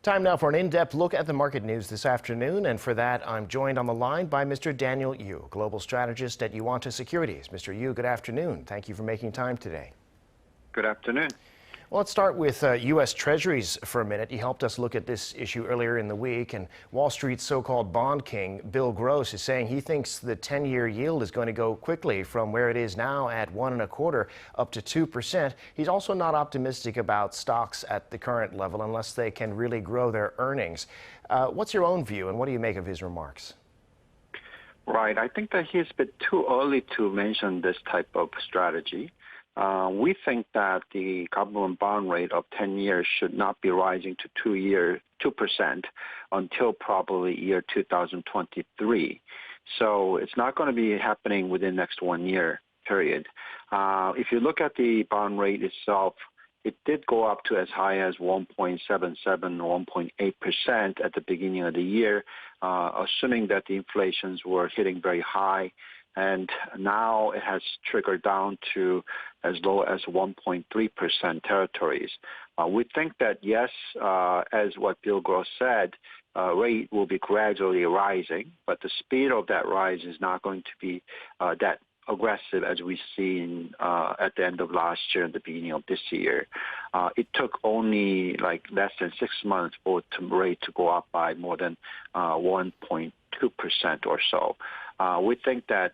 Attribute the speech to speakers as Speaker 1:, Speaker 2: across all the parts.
Speaker 1: Time now for an in-depth look at the market news this afternoon, and for that, I'm joined on the line by Mr. Daniel Yu, Global Strategist at Yuanta Securities. Mr. Yu, good afternoon. Thank you for making time today.
Speaker 2: Good afternoon.
Speaker 1: Well, let's start with U.S. Treasuries for a minute. You helped us look at this issue earlier in the week, and Wall Street's so-called bond king, Bill Gross, is saying he thinks the 10-year yield is going to go quickly from where it is now at 1.25% up to 2%. He's also not optimistic about stocks at the current level unless they can really grow their earnings. What's your own view, and what do you make of his remarks?
Speaker 2: Right. I think that he's a bit too early to mention this type of strategy. We think that the government bond rate of 10 years should not be rising to 2% until probably year 2023. So it's not going to be happening within the next 1 year period. If you look at the bond rate itself, it did go up to as high as 1.77, 1.8% at the beginning of the year, assuming that the inflations were hitting very high. And now it has triggered down to as low as 1.3% territories. We think that, yes, as what Bill Gross said, rate will be gradually rising, but the speed of that rise is not going to be that aggressive as we've seen at the end of last year and the beginning of this year. It took only like less than 6 months for the rate to go up by more than 1.2% or so. We think that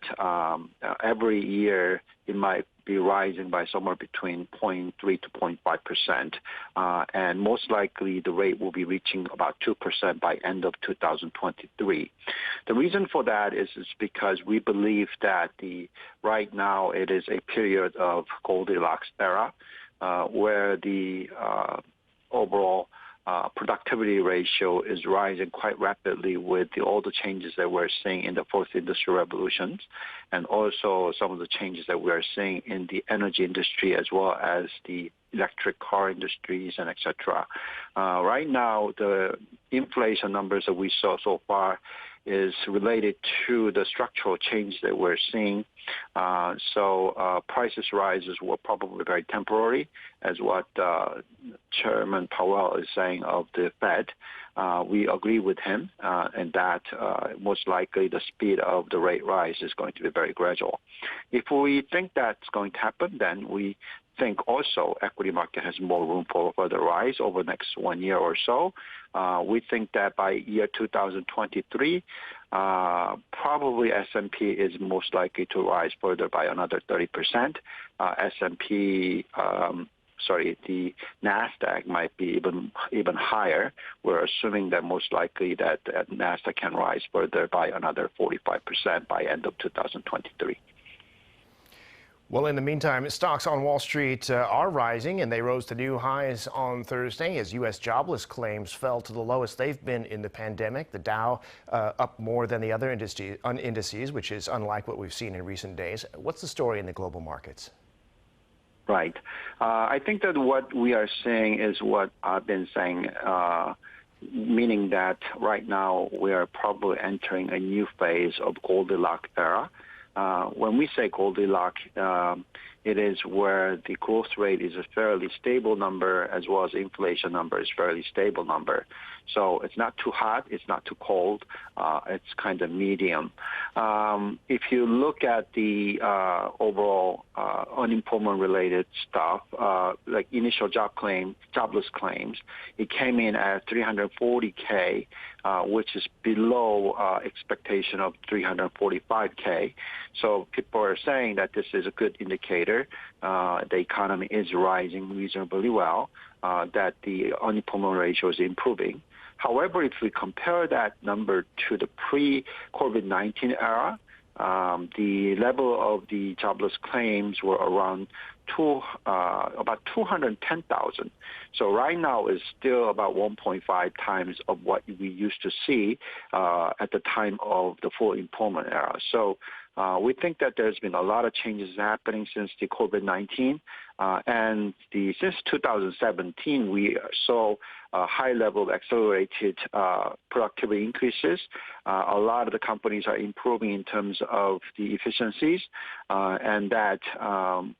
Speaker 2: every year it might be rising by somewhere between 0.3 to 0.5%, and most likely the rate will be reaching about 2% by end of 2023. The reason for that is because we believe that right now it is a period of Goldilocks era, where the overall productivity ratio is rising quite rapidly with all the changes that we're seeing in the fourth industrial revolutions, and also some of the changes that we're seeing in the energy industry as well as the electric car industries and etc. Right now, the inflation numbers that we saw so far is related to the structural change that we're seeing. So prices rises were probably very temporary, as what Chairman Powell is saying of the Fed. We agree with him, and that most likely the speed of the rate rise is going to be very gradual. If we think that's going to happen, then we think also equity market has more room for further rise over the next 1 year or so. We think that by year 2023, probably S&P is most likely to rise further by another 30%. The NASDAQ might be even higher. We're assuming that most likely that NASDAQ can rise further by another 45% by end of 2023.
Speaker 1: Well, in the meantime, stocks on Wall Street are rising, and they rose to new highs on Thursday as U.S. jobless claims fell to the lowest they've been in the pandemic. The Dow up more than the other indices, which is unlike what we've seen in recent days. What's the story in the global markets?
Speaker 2: Right. I think that what we are seeing is what I've been saying, meaning that right now we are probably entering a new phase of Goldilocks era. When we say Goldilocks, it is where the growth rate is a fairly stable number as well as inflation number is fairly stable number. So it's not too hot, it's not too cold, it's kind of medium. If you look at the overall unemployment-related stuff, like initial jobless claims, it came in at 340K, which is below expectation of 345K. So people are saying that this is a good indicator. The economy is rising reasonably well, that the unemployment ratio is improving. However, if we compare that number to the pre-COVID-19 era, the level of the jobless claims were around about 210,000. So right now is still about 1.5 times of what we used to see at the time of the full employment era. So we think that there's been a lot of changes happening since the COVID-19. Since 2017, we saw a high level of accelerated productivity increases. A lot of the companies are improving in terms of the efficiencies, and that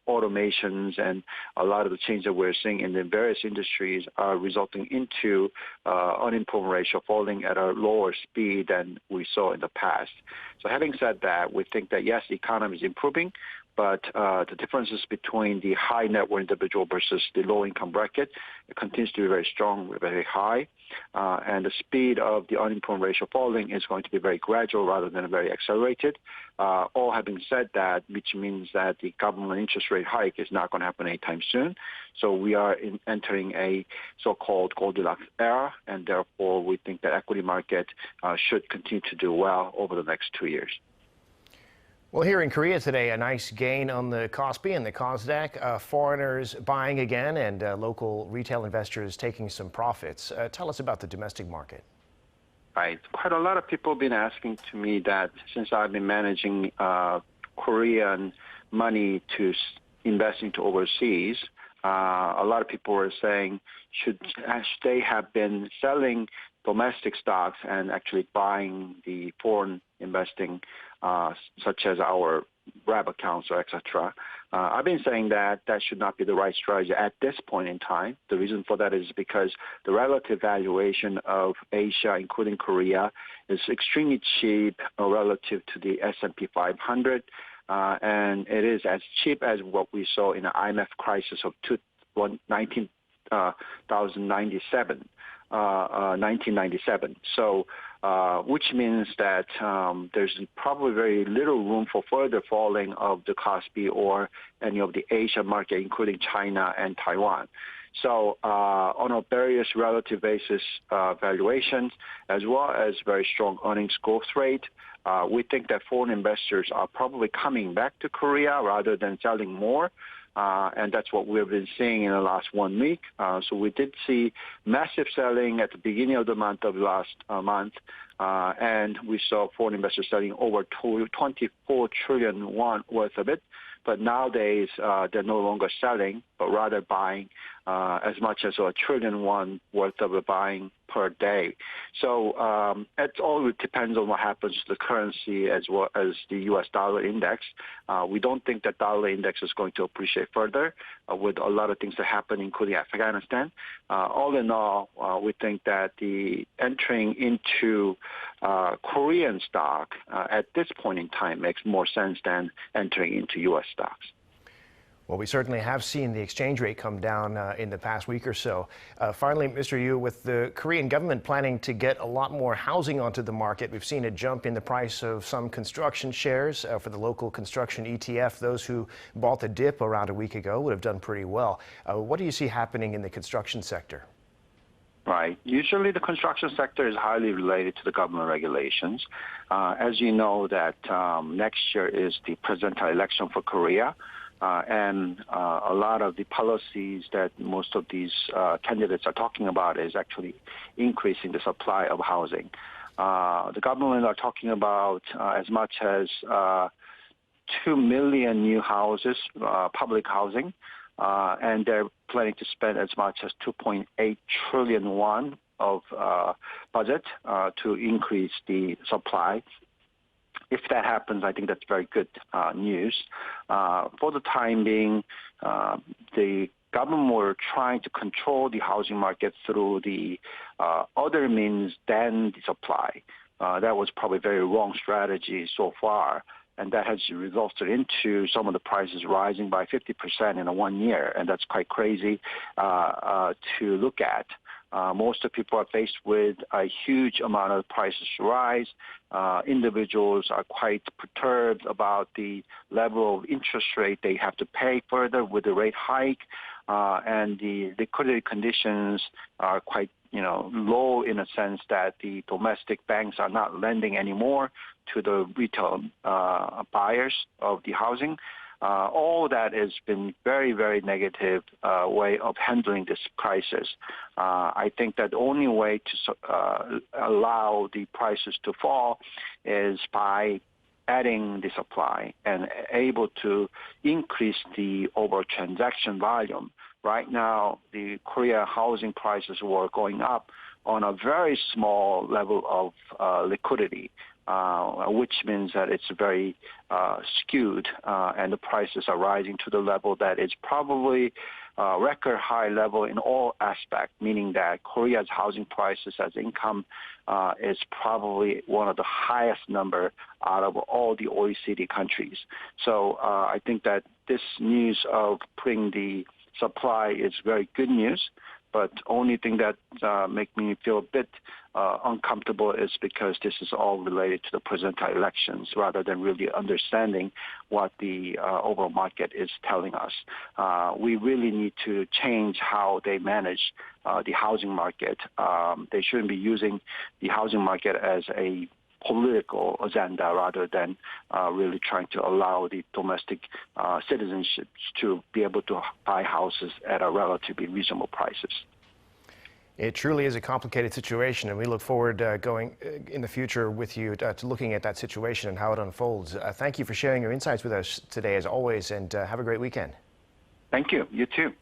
Speaker 2: automations and a lot of the change that we're seeing in the various industries are resulting into unemployment ratio falling at a lower speed than we saw in the past. So having said that, we think that yes, the economy is improving, but the differences between the high net worth individual versus the low income bracket, it continues to be very strong, very high. And the speed of the unemployment ratio falling is going to be very gradual rather than very accelerated. All having said that, which means that the government interest rate hike is not going to happen anytime soon. So we are entering a so-called Goldilocks era, and therefore we think that equity market should continue to do well over the next 2 years.
Speaker 1: Well, here in Korea today, a nice gain on the Kospi and the Kosdaq. Foreigners buying again and local retail investors taking some profits. Tell us about the domestic market.
Speaker 2: Right. Quite a lot of people have been asking to me that since I've been managing Korean money to invest into overseas, a lot of people were saying, should they have been selling domestic stocks and actually buying the foreign investing, such as our wrap accounts or etc. I've been saying that that should not be the right strategy at this point in time. The reason for that is because the relative valuation of Asia, including Korea, is extremely cheap relative to the S&P 500. And it is as cheap as what we saw in the IMF crisis of 1997. So, which means that there's probably very little room for further falling of the Kospi or any of the Asian market, including China and Taiwan. So on a various relative basis valuations, as well as very strong earnings growth rate, we think that foreign investors are probably coming back to Korea rather than selling more. And that's what we've been seeing in the last 1 week. So we did see massive selling at the beginning of the month of last month, and we saw foreign investors selling over 24 trillion won worth of it. But nowadays, they're no longer selling, but rather buying as much as 1 trillion won worth of buying per day. So it all depends on what happens to the currency as well as the U.S. dollar index. We don't think that dollar index is going to appreciate further with a lot of things that happen, including Afghanistan. All in all, we think that the entering into Korean stock at this point in time makes more sense than entering into U.S. stocks.
Speaker 1: Well, we certainly have seen the exchange rate come down in the past week or so. Finally, Mr. Yu, with the Korean government planning to get a lot more housing onto the market, we've seen a jump in the price of some construction shares for the local construction ETF. Those who bought the dip around a week ago would have done pretty well. What do you see happening in the construction sector?
Speaker 2: Right. Usually the construction sector is highly related to the government regulations. As you know, that next year is the presidential election for Korea. And a lot of the policies that most of these candidates are talking about is actually increasing the supply of housing. The government are talking about as much as 2 million new houses, public housing, and they're planning to spend as much as 2.8 trillion won of budget to increase the supply. If that happens, I think that's very good news. For the time being, the government were trying to control the housing market through the other means than the supply. That was probably a very wrong strategy so far, and that has resulted into some of the prices rising by 50% in 1 year, and that's quite crazy to look at. Most of the people are faced with a huge amount of prices rise. Individuals are quite perturbed about the level of interest rate they have to pay further with the rate hike, and the liquidity conditions are quite low in a sense that the domestic banks are not lending anymore to the retail buyers of the housing. All that has been very, very negative way of handling this crisis. I think that the only way to allow the prices to fall is by adding the supply and able to increase the overall transaction volume. Right now, the Korea housing prices were going up on a very small level of liquidity, which means that it's very skewed, and the prices are rising to the level that is probably record high level in all aspects, meaning that Korea's housing prices as income is probably one of the highest number out of all the OECD countries. So I think that this news of putting the supply is very good news. But only thing that make me feel a bit uncomfortable is because this is all related to the presidential elections rather than really understanding what the overall market is telling us. We really need to change how they manage the housing market. They shouldn't be using the housing market as a political agenda rather than really trying to allow the domestic citizenships to be able to buy houses at a relatively reasonable prices.
Speaker 1: It truly is a complicated situation, and we look forward going in the future with you to looking at that situation and how it unfolds. Thank you for sharing your insights with us today, as always, and have a great weekend.
Speaker 2: Thank you. You too.